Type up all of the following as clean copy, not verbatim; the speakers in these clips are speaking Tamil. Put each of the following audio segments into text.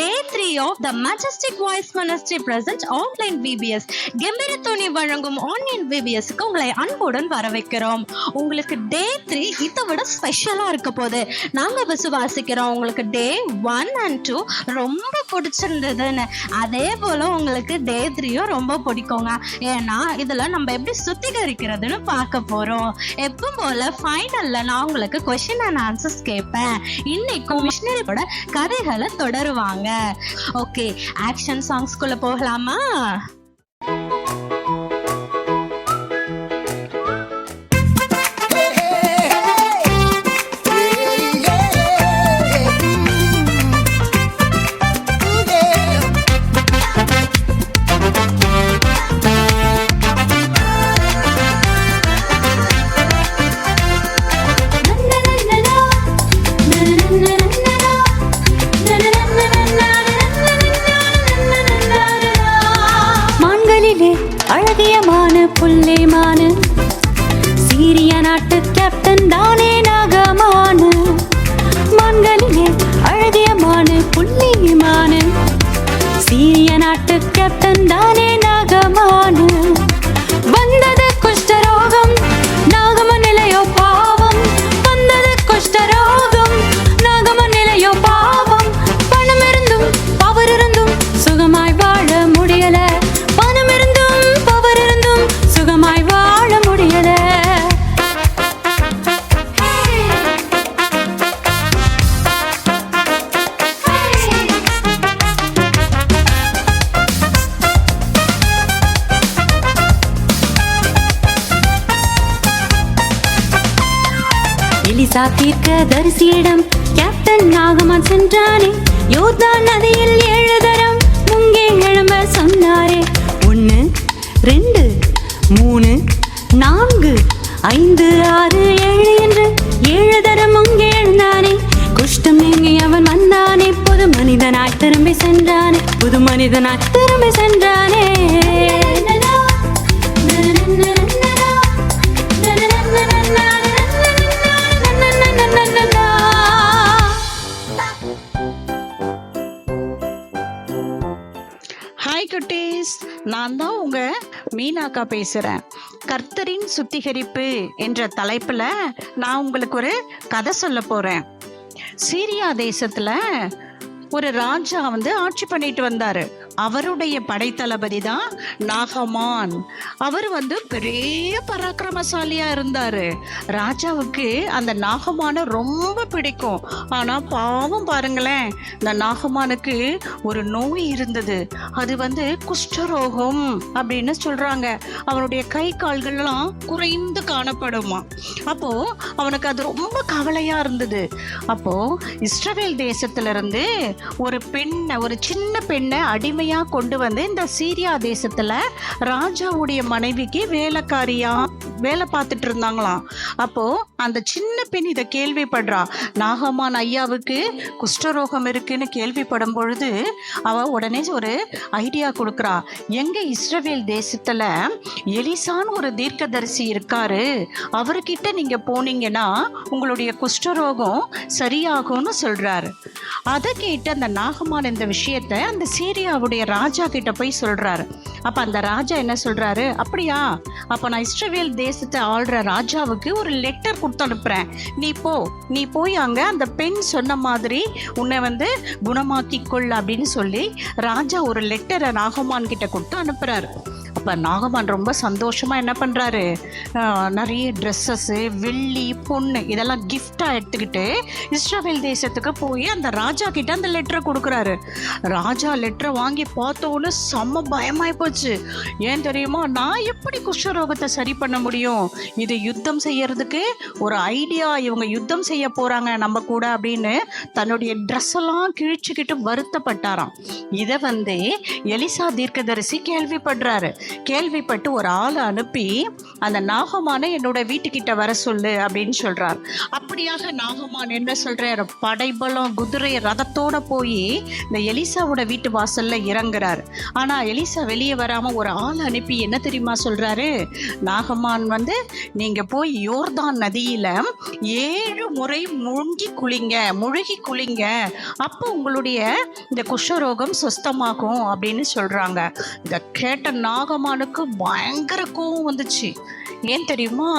Day 3 of the Majestic Voice Ministry presents online VBS. கெம்பீரத்தோனி வழங்கும் ஆன்லைன் VBSக்கு உங்களை அன்புடன் வரவேற்கிறோம். உங்களுக்கு Day 3 இதை விட ஸ்பெஷலா இருக்க போகுது. நாங்க விசுவாசிக்கிறோம் உங்களுக்கு Day 1 and 2 ரொம்ப பிடிச்சிருந்ததுன்னு. அதே போல உங்களுக்கு Day 3யும் ரொம்ப பிடிக்குங்க. ஏன்னா இதுல நம்ம எப்படி சுத்திகரிக்கிறதுன்னு பார்க்க போறோம். எப்பவும் போல ஃபைனல்ல நான் உங்களுக்கு கொஸ்டின் அண்ட் ஆன்சர்ஸ் கேட்பேன். இன்னைக்கும் மிஷனரியோட கதைகளை தொடருவாங்க. ஓகே, ஆக்ஷன் சாங்ஸ்குள்ள போகலாமா? அழகியமான புள்ளைமான சீரிய நாட்டு கேப்டன் தானே நாகமான. மான்களிலே அழகியமான புள்ளைமான சீரிய நாட்டு கேப்டன் தானே நாகமான. வந்தது குஷ்டரோகம், நாகம நிலையோ பாவம். வந்தது குஷ்டரோகம், நாகம நிலையோ பாவம். பணம் இருந்தும் பவர் இருந்தும் சுகமாய் வாழ முடியல. பணம் இருந்தும் பவர் இருந்தும் சுகமாய் வாழ முடியல. எலிசா தீர்க்கதரிசியிடம் கேப்டன் நாகமான் சென்றானே. யோர்தான் நதியில் 7 தரம் முங்கே எழும்ப சொன்னாரே. 1 2 3 4 5 6 7 என்று 7 தரம் முங்கே எழுந்தானே. குஷ்டம் நீங்கி அவன் வந்தானே. புது மனிதனாய் திரும்பி சென்றானே. புது மனிதனாய் திரும்பி சென்றானே. ஹாய் குட்டீஸ், நான் தான் உங்க மீனாக்கா பேசுகிறேன். கர்த்தரின் சுத்திகரிப்பு என்ற தலைப்பில் நான் உங்களுக்கு ஒரு கதை சொல்ல போகிறேன். சீரியா தேசத்தில் ஒரு ராஜா ஆட்சி பண்ணிட்டு வந்தார். அவருடைய படைத்தளபதி தான் நாகமான். அவர் பெரிய பராக்கிரமசாலியா இருந்தாரு. ராஜாவுக்கு அந்த நாகமான ரொம்ப பிடிக்கும். ஆனா பாவம் பாருங்களேன், இந்த நாகமானுக்கு ஒரு நோய் இருந்தது. அது குஷ்டரோகம் அப்படின்னு சொல்றாங்க. அவனுடைய கை கால்கள்லாம் குறைந்து காணப்படுமா. அப்போ அவனுக்கு அது ரொம்ப கவலையா இருந்தது. அப்போ இஸ்ரவேல் தேசத்துல இருந்து ஒரு சின்ன பெண்ணை அடிமையா கொண்டு இந்த சீரியா தேசத்துல ராஜாவுடைய மனைவிக்கு வேலைக்காரியா வேலை பார்த்துட்டு இருந்தாங்களாம். அப்போ அந்த சின்ன பெண் இதை கேள்விப்படுறா. நாகமான் ஐயாவுக்கு குஷ்டரோகம் இருக்குன்னு கேள்விப்படும் பொழுது அவ உடனே ஒரு ஐடியா கொடுக்குறா. எங்க இஸ்ரவேல் தேசத்துல எலிசான்னு ஒரு தீர்க்கதரிசி இருக்காரு, அவர்கிட்ட நீங்க போனீங்கன்னா உங்களுடைய குஷ்டரோகம் சரியாகும்னு சொல்றாரு. அதை கேட்டு அந்த நாகமான் இந்த விஷயத்த அந்த சீரியாவுடைய ராஜா கிட்ட போய் சொல்றாரு. அப்ப அந்த ராஜா என்ன சொல்றாரு, அப்படியா, அப்ப நான் இஸ்ரவேல் தேசத்தை ஆள்ற ராஜாவுக்கு ஒரு லெட்டர் கொடுத்து அனுப்புறேன். நீ போய் அங்க அந்த பெண் சொன்ன மாதிரி உன்னை குணமாக்கிக்கொள் அப்படின்னு சொல்லி ராஜா ஒரு லெட்டரை நாகமான் கிட்ட கொடுத்து அனுப்புறாரு. அப்போ நாகமான் ரொம்ப சந்தோஷமாக என்ன பண்ணுறாரு, நிறைய ட்ரெஸ்ஸஸ்ஸு, வெள்ளி, பொண்ணு இதெல்லாம் கிஃப்டாக எடுத்துக்கிட்டு இஸ்ரவேல் தேசத்துக்கு போய் அந்த ராஜா கிட்ட அந்த லெட்டரை கொடுக்குறாரு. ராஜா லெட்டரை வாங்கி பார்த்தோன்னு செம்ம பயமாகி போச்சு. ஏன் தெரியுமா, நான் எப்படி குஷ்டரோகத்தை சரி பண்ண முடியும்? இது யுத்தம் செய்யறதுக்கு ஒரு ஐடியா, இவங்க யுத்தம் செய்ய போகிறாங்க நம்ம கூட அப்படின்னு தன்னுடைய ட்ரெஸ் எல்லாம் கிழிச்சுக்கிட்டு வருத்தப்பட்டாராம். இதை எலிசா தீர்க்கதரிசி கேள்விப்படுறாரு. கேள்விப்பட்டு ஒரு ஆளை அனுப்பி அந்த நாகமான என்னோட வீட்டுக்கிட்ட வர சொல்லு அப்படின்னு சொல்றார். அப்படியாக நாகமான் என்ன சொல்றார், படைபலம் குதிரை ரதத்தோட போய் இந்த எலிசாவோட வீட்டு வாசல்ல இறங்குறார். ஆனா எலிசா வெளியே வராம ஒரு ஆள் அனுப்பி என்ன தெரியுமா சொல்றாரு, நாகமான் வந்து நீங்க போய் யோர்தான் நதியில 7 முறை முழுகி குளிங்க, அப்போ உங்களுடைய இந்த குஷ்டரோகம் சுஸ்தமாகும் அப்படின்னு சொல்றாங்க. இதை கேட்ட நாகமானுக்கு பயங்கர கோவம் வந்துச்சு. ஏன் தெரியுமா,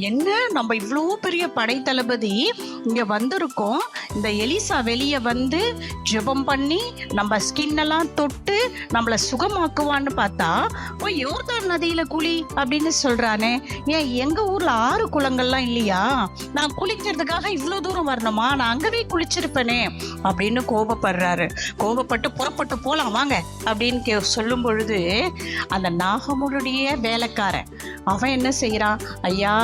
என்ன நம்ம இவ்வளோ பெரிய படைத்தளபதி இங்கே வந்திருக்கோம், இந்த எலிசா வெளியே வந்து ஜெபம் பண்ணி நம்ம ஸ்கின்னெல்லாம் தொட்டு நம்மளை சுகமாக்குவான்னு பார்த்தா போய் யோர்தான் நதியில் குளி அப்படின்னு சொல்கிறானே. ஏன் எங்கள் ஊரில் 6 குளங்கள்லாம் இல்லையா, நான் குளிக்கிறதுக்காக இவ்வளோ தூரம் வரணுமா, நான் அங்கவே குளிச்சிருப்பேனே அப்படின்னு கோபப்படுறாரு. கோபப்பட்டு புறப்பட்டு போகலாம் வாங்க அப்படின்னு சொல்லும் பொழுது அந்த நாகமுடைய வேலைக்காரன் அவன் என்ன செய்கிறான், ஐயா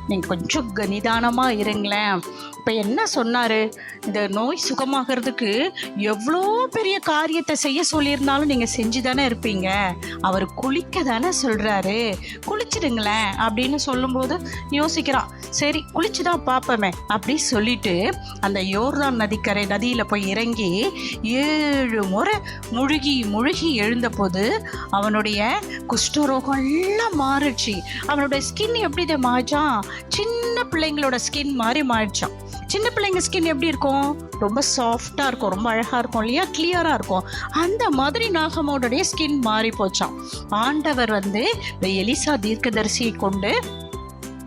நீங்கள் கொஞ்சம் நிதானமாக இருங்களேன், இப்போ என்ன சொன்னார், இந்த நோய் சுகமாகிறதுக்கு எவ்வளோ பெரிய காரியத்தை செய்ய சொல்லியிருந்தாலும் நீங்கள் செஞ்சு தானே இருப்பீங்க, அவர் குளிக்க தானே சொல்கிறாரு, குளிச்சிடுங்களேன் அப்படின்னு சொல்லும்போது யோசிக்கிறான். சரி குளிச்சு தான் பார்ப்போமே அப்படி சொல்லிட்டு அந்த யோர்தான் நதியில் போய் இறங்கி 7 முறை முழுகி எழுந்தபோது அவனுடைய குஷ்டரோகம் எல்லாம் மாறிடுச்சு. அவனுடைய ஸ்கின் எப்படி மாறிச்சான், சின்ன பிள்ளைங்களோட ஸ்கின் மாதிரி மாறிச்சான். சின்ன பிள்ளைங்க ஸ்கின் எப்படி இருக்கும், ரொம்ப சாஃப்டாக இருக்கும், ரொம்ப அழகாக இருக்கும் இல்லையா, கிளியராக இருக்கும். அந்த மாதிரி நாகமோடைய ஸ்கின் மாறி போச்சான். ஆண்டவர் வந்து இந்த எலிசா தீர்க்கதரிசியை கொண்டு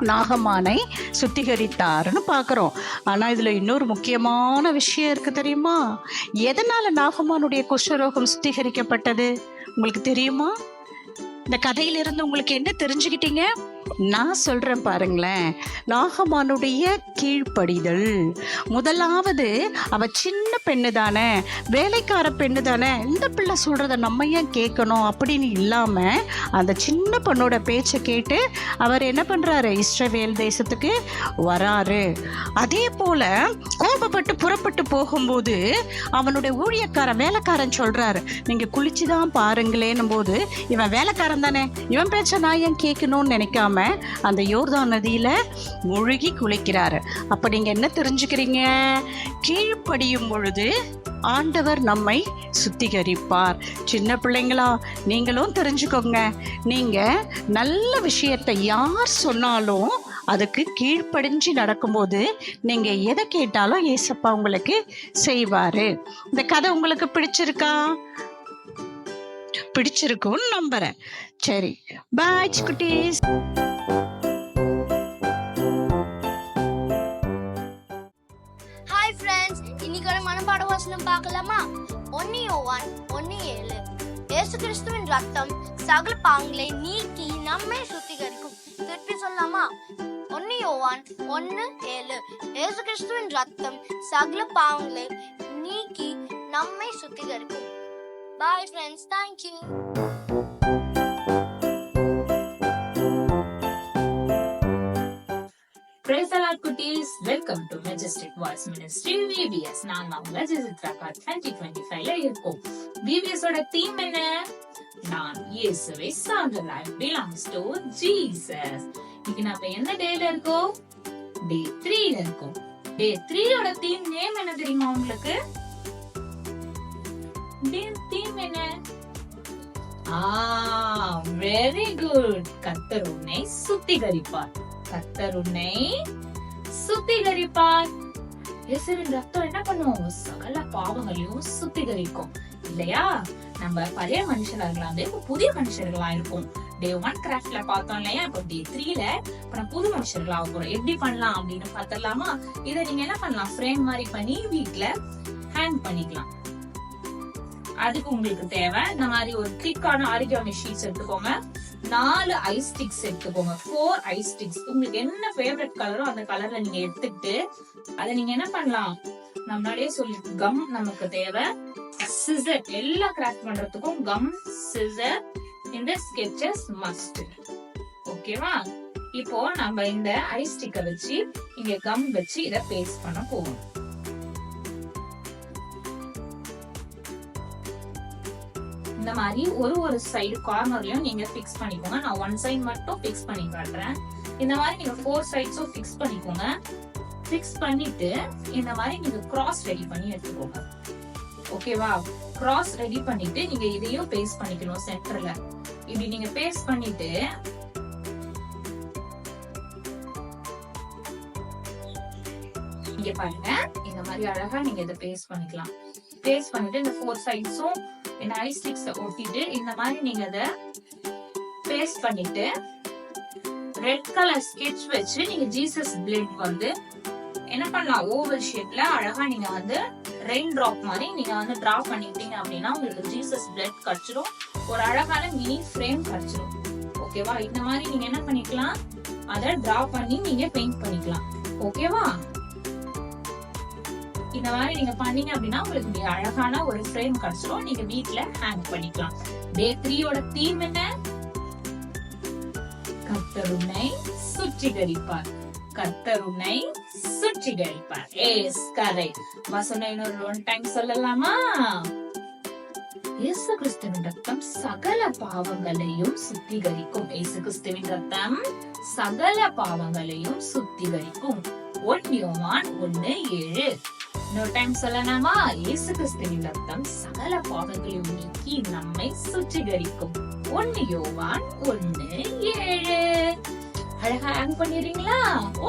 நாகமானை சுத்திகரித்தாருன்னு பார்க்குறோம். ஆனால் இதில் இன்னொரு முக்கியமான விஷயம் இருக்குது தெரியுமா, எதனால் நாகமானுடைய குஷ்டரோகம் சுத்திகரிக்கப்பட்டது உங்களுக்கு தெரியுமா? இந்த கதையிலிருந்து உங்களுக்கு என்ன தெரிஞ்சுக்கிட்டீங்க? நான் சொல்கிறேன் பாருங்களேன். நாகமானுடைய கீழ்ப்படிதல். முதலாவது அவ சின்ன பெண்ணு தானே, வேலைக்கார பெண்ணு தானே, இந்த பிள்ளை சொல்கிறத நம்ம ஏன் கேட்கணும் அப்படின்னு இல்லாமல் அந்த சின்ன பொண்ணோட பேச்சை கேட்டு அவர் என்ன பண்ணுறாரு, இஸ்ரவேல் தேசத்துக்கு வராரு. அதே போல் கோபப்பட்டு புறப்பட்டு போகும்போது அவனுடைய வேலைக்காரன் சொல்கிறாரு, நீங்கள் குளிச்சு தான் பாருங்களேன்னும் போது இவன் வேலைக்காரன் தானே, இவன் பேச்சை நான் ஏன் கேட்கணும்னு நினைக்காம அந்த யோர்தான் நதியில முழுகி குளிக்கிறாரு. அப்ப நீங்க என்ன தெரிஞ்சுக்கிறீங்க, கீழ்ப்படியும் பொழுது ஆண்டவர் நம்மை சுத்திகரிப்பார். சின்ன பிள்ளைங்களா நீங்களும் தெரிஞ்சுக்கோங்க, நீங்க நல்ல விஷயத்தை யார் சொன்னாலும் அதுக்கு கீழ்ப்படிஞ்சு நடக்கும்போது நீங்க எதை கேட்டாலும் ஏசப்பா உங்களுக்கு செய்வாரு. இந்த கதை உங்களுக்கு பிடிச்சிருக்கும்னு நம்புறேன். சரி, பாய் குட்டீஸ். ஹாய் ஃப்ரெண்ட்ஸ், இன்னைக்கு மனப்பாட வசனம் பார்க்கலாமா? 1 யோவான் 1:7. இயேசு கிறிஸ்துவின் ரத்தம் சகல பாவங்களை நீக்கி நம்மை சுத்திகரிக்கும். திருப்பி சொல்லலாமா? 1 யோவான் 1:7. இயேசு கிறிஸ்துவின் ரத்தம் சகல பாவங்களை நீக்கி நம்மை சுத்திகரிக்கும். Bye friends, thank you. Praise the Lord குட்டீஸ், welcome to Majestic voice ministry VBS. நான் உங்க ஜெசித்ராக்கா 2025ல இருக்கோம். VBS ஓட தீம் என்ன? நான் இயேசுவை சார்ந்தவன். I belongs to Jesus. இன்னைக்கு நாம என்ன டேல இருக்கோம்? Day 3ல இருக்கோம். Day 3 ஓட தீம் நேம் என்ன தெரியுமா உங்களுக்கு? தீம் என்ன? Very good. கர்த்தர் உன்னை சுத்திகரிப்பார். கர்த்தர் உன்னை சுத்திகரிப்பார். இயேசுவின் ரத்தம் என்ன பண்ணும்? சகல பாவங்களையும் சுத்திகரிக்கும் இல்லையா? நம்ம பழைய மனுஷர்களா இருக்கலாம், இப்ப புதிய மனுஷர்களா இருக்கும். Day 1 கிராஃப்ட்ல பார்த்தோம் இல்லையா? இப்போ Day 3ல நம்ம புது மனுஷர்களா ஆகும். எப்படி பண்ணலாம் அப்படின்னு பாத்திரலாமா? இதை நீங்க என்ன பண்ணலாம், ஃப்ரேம் மாதிரி பண்ணி வீட்டுல ஹேங் பண்ணிக்கலாம். அதுக்கு உங்களுக்கு தேவை இந்த மாதிரி ஒரு திக்கான ஆரிகாமி ஷீட்ஸ் எடுத்துக்கோங்க. 4 ஐஸ் ஸ்டிக்ஸ் எடுத்துக்கோங்க. 4 ஐஸ் ஸ்டிக்ஸ். உங்களுக்கு என்ன ஃபேவரட் கலரோ அந்த கலர்ல நீங்க எடுத்துட்டு அதை நீங்க என்ன பண்ணலாம், நம்மளாலே சொல்லி கம் நமக்கு தேவை, சிசர், எல்லா கிராஃப்ட் பண்றதுக்கும் கம், சிசர், இந்த ஸ்கெட்சஸ் மஸ்ட். ஓகேவா? இப்போ நம்ம இந்த ஐஸ் ஸ்டிக்கை வச்சு இங்க கம் வச்சு இதை பேஸ்ட் பண்ண போவோம். இந்த மாதிரி ஒரு சைடு கார்னர்லயும் நீங்க ஃபிக்ஸ் பண்ணிக்கோங்க. நான் ஒன் சைடு மட்டும் ஃபிக்ஸ் பண்ணி காட்டுறேன். இந்த மாதிரி நீங்க 4 சைட்ஸும் ஃபிக்ஸ் பண்ணிக்கோங்க. ஃபிக்ஸ் பண்ணிட்டு இந்த மாதிரி நீங்க கிராஸ் ரெடி பண்ணி எடுத்துக்கோங்க. ஓகேவா? கிராஸ் ரெடி பண்ணிட்டு நீங்க இதையும் பேஸ்ட் பண்ணிக்கணும் சென்டர்ல. இப்படி நீங்க பேஸ்ட் பண்ணிட்டு இங்க பாருங்க, இந்த மாதிரி அழகா நீங்க இதை பேஸ்ட் பண்ணிக்கலாம். பேஸ்ட் பண்ணிட்டு இந்த 4 சைட்ஸும் இந்த ஐ ஸ்டிக்ஸ் ஒட்டிட்டு இந்த மாதிரி நீங்க இதை பேஸ்ட் பண்ணிட்டு ரெட் கலர் ஸ்கெட்ச் வச்சு நீங்க ஜீசஸ் பிளட் வந்து என்ன பண்ணலாம், ஓவல் ஷேப்ல அழகா நீங்க வந்து ரெயின் டிராப் மாதிரி நீங்க வந்து டிரா பண்ணிட்டீங்க அப்படின்னா உங்களுக்கு ஜீசஸ் பிளட் கிடைச்சிடும். ஒரு அழகான மினி ஃப்ரேம் கிடைச்சிடும். ஓகேவா? இந்த மாதிரி நீங்க என்ன பண்ணிக்கலாம், அதை டிரா பண்ணி நீங்க பெயிண்ட் பண்ணிக்கலாம். ஓகேவா? இந்த மாதிரி நீங்க பண்ணீங்க அப்படின்னா உங்களுக்கு அழகான ஒரு ஃப்ரேம் கிடைச்சிடும். நீங்க வீட்ல ஹேங் பண்ணிக்கலாம். டே 3ோட தீம் என்ன? கர்த்தர் உன்னை சுற்றிகரிப்பார். கர்த்தர் உன்னை சுற்றிகரிப்பார். Yes correct. வசனம் இன்னொரு 1 டைம் சொல்லலாமா? இயேசு கிறிஸ்துவின் ரத்தம் சகல பாவங்களையும் சுத்திகரிக்கும். இயேசு கிறிஸ்துவின் ரத்தம் சகல பாவங்களையும் சுத்திகரிக்கும். 1 யோவான் 1:7. இன்னொரு டைம் சொல்லலாமா? இயேசு கிறிஸ்துவின் ரத்தம் சகல பாவங்களையும் நீக்கி நம்மை சுத்திகரிக்கும். 1 யோவான் 1:7. அழகா ஹேங் பண்ணிடுறீங்களா?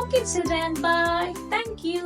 Okay children, bye. Thank you.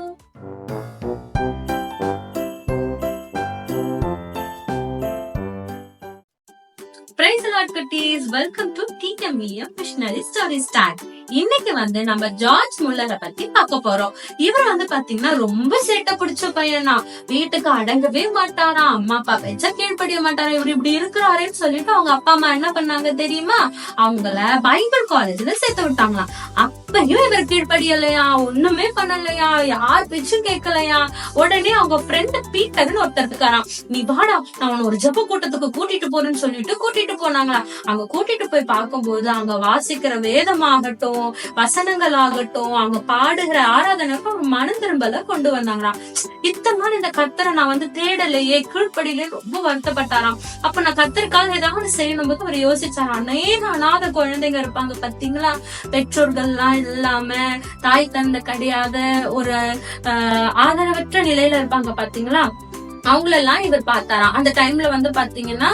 Praise the Lord குட்டீஸ். Welcome to TMVM missionary story start. இன்னைக்கு வந்து நம்ம ஜார்ஜ் முல்லரை பத்தி பார்க்க போறோம். இவர் வந்து பாத்தீங்கன்னா ரொம்ப சேட்டை பிடிச்ச பையனா, வீட்டுக்கு அடங்கவே மாட்டாராம், அம்மா அப்பா பேச்ச கீழ்படிய மாட்டாரா. இவர் இப்படி இருக்கிறாருன்னு சொல்லிட்டு அவங்க அப்பா அம்மா என்ன பண்ணாங்க தெரியுமா, அவங்கள பைபிள் காலேஜ்ல சேர்த்து விட்டாங்களாம். அப்பயும் இவர் கீழ்படியலையா, ஒண்ணுமே பண்ணலையா, யார் பேச்சும் கேட்கலையா. உடனே அவங்க ஃப்ரெண்ட் பீட்டர்னு ஒருத்தர் இருக்காராம், நீ வாடா நான் ஒரு ஜெப கூட்டத்துக்கு கூட்டிட்டு போறேன்னு சொல்லிட்டு கூட்டிட்டு போனாங்களா. அங்க கூட்டிட்டு போய் பார்க்கும்போது அங்க வாசிக்கிற வேதமாகட்டும், வசனங்கள் ஆகட்டும், அவங்க பாடுகிற ஆராதனைக்கு அவங்க மனம் திரும்பல கொண்டு வந்தாங்களாம். இத்தனை நாள் இந்த கர்த்தரை நான் வந்து தேடலையே, கீழ்படியிலே ரொம்ப வருத்தப்பட்டாராம். அப்ப நான் கர்த்தருக்காக ஏதாவது செய்யணும் போது அவர் யோசிச்சாராம், அநேக அநாத குழந்தைங்க இருப்பாங்க பாத்தீங்களா, பெற்றோர்கள் எல்லாம் இல்லாம, தாய் தந்தை கிடையாத ஒரு ஆதரவற்ற நிலையில இருப்பாங்க பாத்தீங்களா, அவங்களெல்லாம் இவர் பார்த்தாராம். அந்த டைம்ல வந்து பாத்தீங்கன்னா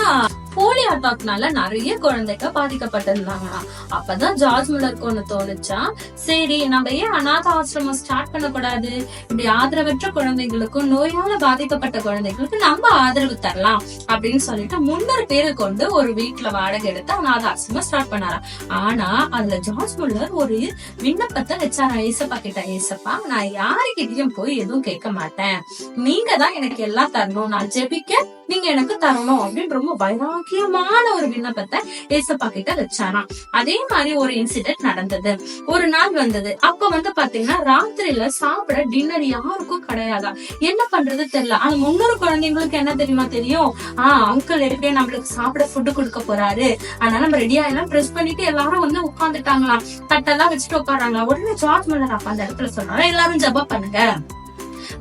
போலியோ அட்டாக்னால நிறைய குழந்தைங்க பாதிக்கப்பட்டிருந்தாங்களாம். அப்பதான் ஜார்ஜ் முல்லருக்கு ஒண்ணு தோணுச்சா, சரி நம்ம ஏன் அநாத ஆசிரமம் ஸ்டார்ட் பண்ணக்கூடாது, இப்படி ஆதரவற்ற குழந்தைகளுக்கும் நோயால பாதிக்கப்பட்ட குழந்தைகளுக்கு நம்ம ஆதரவு தரலாம் அப்படின்னு சொல்லிட்டு 300 பேரை கொண்டு ஒரு வீட்டுல வாடகை எடுத்து அநாத ஆசிரமம் ஸ்டார்ட் பண்ணாராம். ஆனா அதுல ஜார்ஜ் முல்லர் ஒரு விண்ணப்பத்தை வச்சாரா ஏசப்பா கிட்ட, ஏசப்பா நான் யாருக்கிட்டையும் போய் எதுவும் கேட்க மாட்டேன், நீங்க தான் எனக்கு எல்லாம் தரணும், நான் ஜெபிக்க நீங்க எனக்கு தரணும் அப்படின்னு ரொம்ப வைராக்கியமான ஒரு விண்ணப்பத்தை ஏசப்பா கிட்ட வச்சாராம். அதே மாதிரி ஒரு இன்சிடென்ட் நடந்தது. ஒரு நாள் வந்தது. அப்ப வந்து பாத்தீங்கன்னா ராத்திரியில சாப்பிட டின்னர் யாருக்கும் கிடையாதா. என்ன பண்றது தெரியல. ஆனா 300 குழந்தைங்களுக்கு என்ன தெரியுமா தெரியும், அங்கிள் எப்படியே நம்மளுக்கு சாப்பிட ஃபுட்டு கொடுக்க போறாரு, அதனால நம்ம ரெடியா எல்லாம் ப்ரெஸ் பண்ணிட்டு எல்லாரும் வந்து உட்காந்துட்டாங்களாம், தட்டெல்லாம் வச்சுட்டு உட்காராங்களா. உடனே ஜார்ஜ் முல்லர் அப்ப அந்த இடத்துல சொல்றாரு, எல்லாரும் ஜெபம் பண்ணுங்க,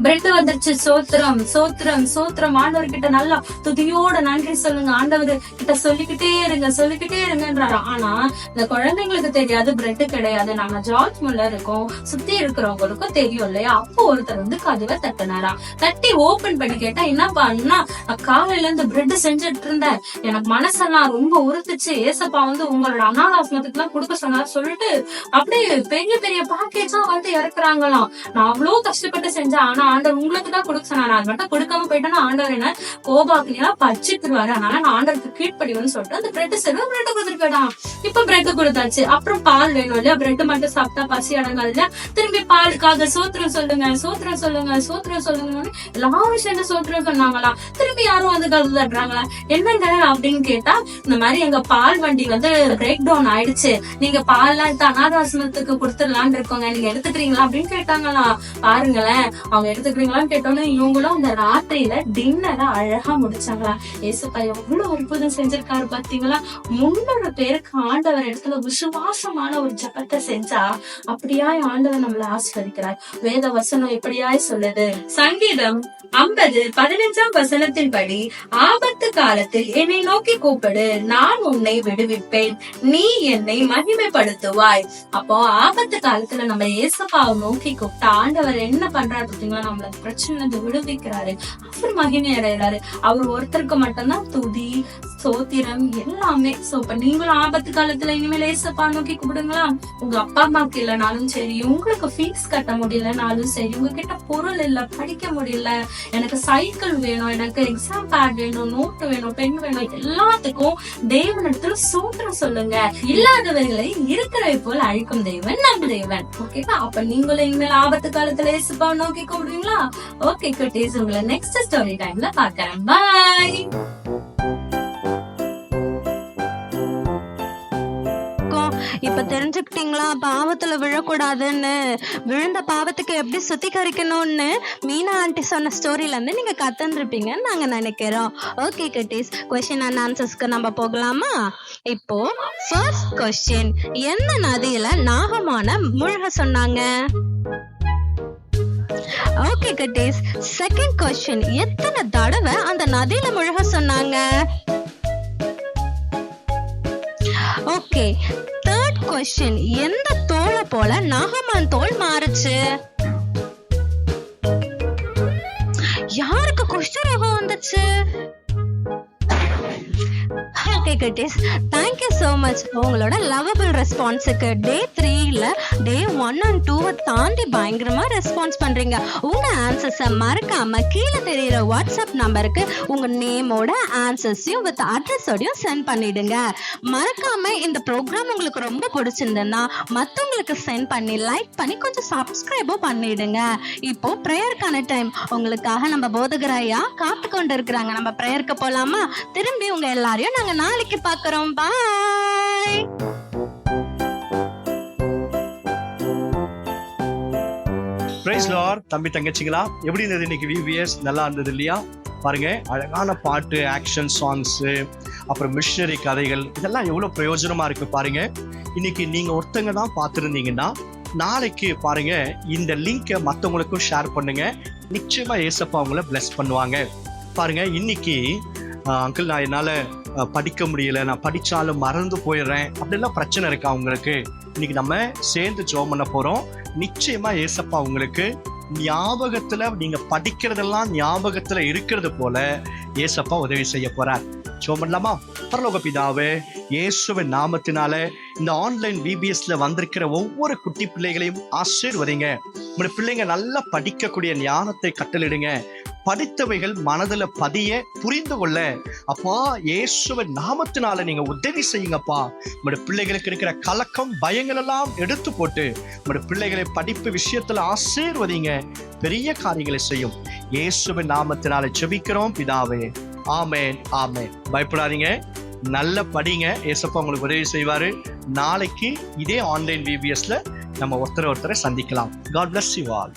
பிரெட் வந்துருச்சு, சோத்திரம் சோத்திரம் சோத்திரம், ஆண்டவர் கிட்ட நல்லா துதியோட நன்றி சொல்லுங்க, ஆண்டவர் கிட்ட சொல்லிக்கிட்டே இருங்கன்றாரு. ஆனா இந்த குழந்தைங்களுக்கு தெரியாது பிரெட் கிடையாது, நாங்க ஜார்ஜ் முல்லர் இருக்கோம், சுத்தி இருக்கிறவங்களுக்கும் தெரியும் இல்லையா. அப்போ ஒருத்தர் வந்து கதவை தட்டினாரா. தட்டி ஓபன் பண்ணி கேட்டா, என்ன பண்ணா, காலையில இருந்து பிரெட் செஞ்சுட்டு இருந்தேன், எனக்கு மனசெல்லாம் ரொம்ப உறுத்துச்சு, ஏசப்பா வந்து உங்களோட அநாதாசிரமத்துக்கு எல்லாம் கொடுக்க சொன்னாரு சொல்லிட்டு அப்படியே பெரிய பெரிய பேக்கேஜா வந்து இறக்குறாங்களாம். நான் அவ்வளவு கஷ்டப்பட்டு செஞ்சேன், ஆனா ஆண்டவர் உங்களுக்கு தான் கொடுக்க சொன்னாரு, அது மட்டும் கொடுக்காம போயிட்டா ஆண்டவர் என்ன கோபாக்கினா பச்சிட்டுருவாரு, அதனால நான் ஆண்டவருக்கு கீழ்ப்படிவேன்னு சொல்லிட்டு அந்த பிரெட் செல்வ பிரெட் கொடுத்துட்டு போயிட்டான். இப்ப பிரெட் கொடுத்தாச்சு, அப்புறம் பால் வேணும் இல்லையா, பிரெட் மட்டும் சாப்பிட்டா பசி அடங்காது இல்லையா, திரும்பி பாலுக்காக சோத்திரம் சொல்லுங்க சோத்திரம் சொல்லுங்க சோத்திரம் சொல்லுங்க, எல்லாரும் சேர்ந்து சோத்திரம் சொன்னாங்களா. திரும்பி யாரும் வந்து கருது தட்டுறாங்களா, என்னங்க அப்படின்னு கேட்டா, இந்த மாதிரி எங்க பால் வண்டி வந்து பிரேக் டவுன் ஆயிடுச்சு, நீங்க பால்லாம் அநாதாசிரமத்துக்கு கொடுத்துடலான்னு இருக்கோங்க, நீங்க எடுத்துக்கிறீங்களா அப்படின்னு கேட்டாங்களா. பாருங்களேன், அவங்க அவங்க எடுத்துக்கிறீங்களான்னு கேட்டோன்னே இவங்களும் அந்த ராத்திரியில டின்னரை அழகா முடிச்சாங்களா. ஏசப்பா எவ்வளவு அற்புதம் செஞ்சிருக்காரு பாத்தீங்களா. 300 பேருக்கு ஆண்டவர் இடத்துல விசுவாசமான ஒரு ஜெபத்தை செஞ்சா அப்படியாய் ஆண்டவர் நம்மளை ஆசீர்வதிக்கிறார். வேத வசனம் எப்படியாய் சொல்லுது, சங்கீதம் 50:15 ஆபத்து காலத்தில் என்னை நோக்கி கூப்பிடு, நான் உன்னை விடுவிப்பேன், நீ என்னை மகிமைப்படுத்துவாய். அப்போ ஆபத்து காலத்துல நம்ம ஏசப்பாவை நோக்கி கூப்பிட்டா ஆண்டவர் என்ன பண்றாரு பார்த்தீங்களா, நம்மள பிரச்சனை விடுவிக்கிறாரு, அவர் மகிமை அடைகிறாரு. அவர் ஒருத்தருக்கு மட்டும்தான் துதி சோத்திரம் எல்லாமே. சோ இப்ப நீங்களும் ஆபத்து காலத்துல இனிமேல் ஏசப்பா நோக்கி கூப்பிடுங்களா. உங்க அப்பா அம்மாக்கு இல்லைனாலும் சரி, உங்களுக்கு ஃபீஸ் கட்ட முடியலனாலும் சரி, உங்ககிட்ட பொருள் இல்ல, படிக்க முடியல, எனக்கு சைக்கிள் வேணும், எனக்கு எக்ஸாம் பேட் வேணும், நோட்டு வேணும், பென் வேணும், எல்லாத்துக்கும் தேவனிடத்துல சூத்திரம் சொல்லுங்க. இல்லாதவர்களை இருக்கிறவை போல் அழிக்கும் தேவன் நம் தேவன். ஓகேவா. அப்ப நீங்களும் இனிமேல் ஆபத்து காலத்துல ஏசப்பா நோக்கி கூப்பிடுவீங்களா. ஓகே குட்டீஸ், உங்களை நெக்ஸ்ட் ஸ்டோரி டைம்ல பாக்குறேன். பாய். இப்ப தெரிஞ்சுக்கிட்டீங்களா பாவத்துல விழக்கூடாதுன்னு, விழுந்த பாவத்துக்கு எப்படி சுத்திகரிக்கணும்னு மீனா ஆண்டி சொன்ன ஸ்டோரியில இருந்து நீங்க கத்துருப்பீங்கன்னு நாங்க நினைக்கிறோம். ஓகே குட்டீஸ், கொஸ்டின் அண்ட் ஆன்சர்ஸ்க்கு நம்ம போகலாமா. இப்போ ஃபர்ஸ்ட் கொஸ்டின், என்ன நதியில நாகமான முழுக சொன்னாங்க? ஓகே குட்டீஸ். செகண்ட் கொஸ்டின், எத்தனை தடவை அந்த நதியில முழுக சொன்னாங்க? ஓகே. தேர்ட் கொஸ்டின், எந்த தோலை போல நாகமான் தோல் மாறுச்சு? யாருக்கு குஷ்டரோகம் வந்துச்சு? ஓகே குட்டீஸ், தேங்க்யூ ஸோ மச். உங்களோட லவபிள் ரெஸ்பான்ஸுக்கு டே 3ல டே 1 and 2 தாண்டி பயங்கரமா ரெஸ்பான்ஸ் பண்றீங்க. உங்க ஆன்சர்ஸை மறக்காம கீழே தெரியுற வாட்ஸ்அப் நம்பருக்கு உங்க நேமோட ஆன்சர்ஸையும் வித் அட்ரஸோடையும் சென்ட் பண்ணிடுங்க. மறக்காம இந்த ப்ரோக்ராம் உங்களுக்கு ரொம்ப பிடிச்சிருந்ததுன்னா மற்றவங்களுக்கு சென்ட் பண்ணி லைக் பண்ணி கொஞ்சம் சப்ஸ்கிரைபும் பண்ணிடுங்க. இப்போ ப்ரேயருக்கான டைம். உங்களுக்காக நம்ம போதகராயா காத்து கொண்டு இருக்கிறாங்க. நம்ம ப்ரேயருக்கு போலாமா? திரும்பி உங்க எல்லாரையும் நாங்க நாளைக்கு பார்க்கறோம். பாய். Praise Lord. தம்பி தங்கச்சிங்களா, எப்படி இருந்தது இன்னைக்கு VBS? நல்லா இருந்தது இல்லையா? பாருங்க, அழகான பாட்டு, ஆக்ஷன் சாங்ஸு, அப்புறம் மிஷனரி கதைகள், இதெல்லாம் எவ்வளவு பிரயோஜனமா இருக்கு பாருங்க. இன்னைக்கு நீங்க ஒருத்தங்க தான் பார்த்துருந்தீங்கன்னா நாளைக்கு பாருங்க இந்த லிங்கை மற்றவங்களுக்கும் ஷேர் பண்ணுங்க. நிச்சயமா ஏசப்பா அவங்கள பிளஸ் பண்ணுவாங்க. பாருங்க, இன்னைக்கு அங்கிள் நான் என்னால் படிக்க முடியல, நான் படித்தாலும் மறந்து போயிடுறேன் அப்படிலாம் பிரச்சனை இருக்கா உங்களுக்கு? இன்னைக்கு நம்ம சேர்ந்து ஜெபம் பண்ண போகிறோம். நிச்சயமா ஏசப்பா உங்களுக்கு ஞாபகத்தில், நீங்கள் படிக்கிறதெல்லாம் ஞாபகத்தில் இருக்கிறது போல ஏசப்பா உதவி செய்ய போகிறார். ஜெபம் பண்ணலாமா? பரலோக பிதாவே, இயேசுவின் நாமத்தினால இந்த ஆன்லைன் VBSல வந்திருக்கிற ஒவ்வொரு குட்டி பிள்ளைகளையும் ஆசீர்வதிங்க. உங்களுடைய பிள்ளைங்க நல்லா படிக்கக்கூடிய ஞானத்தை கட்டளிடுங்க. படித்தவைகள் மனதுல பதிய புரிந்து கொள்ள அப்பா இயேசுவின் நாமத்தினால நீங்க உதவி செய்யுங்கப்பா. உங்களுடைய பிள்ளைகளுக்கு இருக்கிற கலக்கம் பயங்கள் எல்லாம் எடுத்து போட்டு உங்களுடைய பிள்ளைகளை படிப்பு விஷயத்துல ஆசீர்வதிங்க. பெரிய காரியங்களை செய்யும் இயேசுவின் நாமத்தினால ஜெபிக்கிறோம் பிதாவே. ஆமென், ஆமென். பயப்படாதீங்க, நல்ல படிங்க. ஏசப்பா உங்களுக்கு உதவி செய்வாரு. நாளைக்கு இதே ஆன்லைன் VBSல நம்ம ஒருத்தரை சந்திக்கலாம். God bless you all.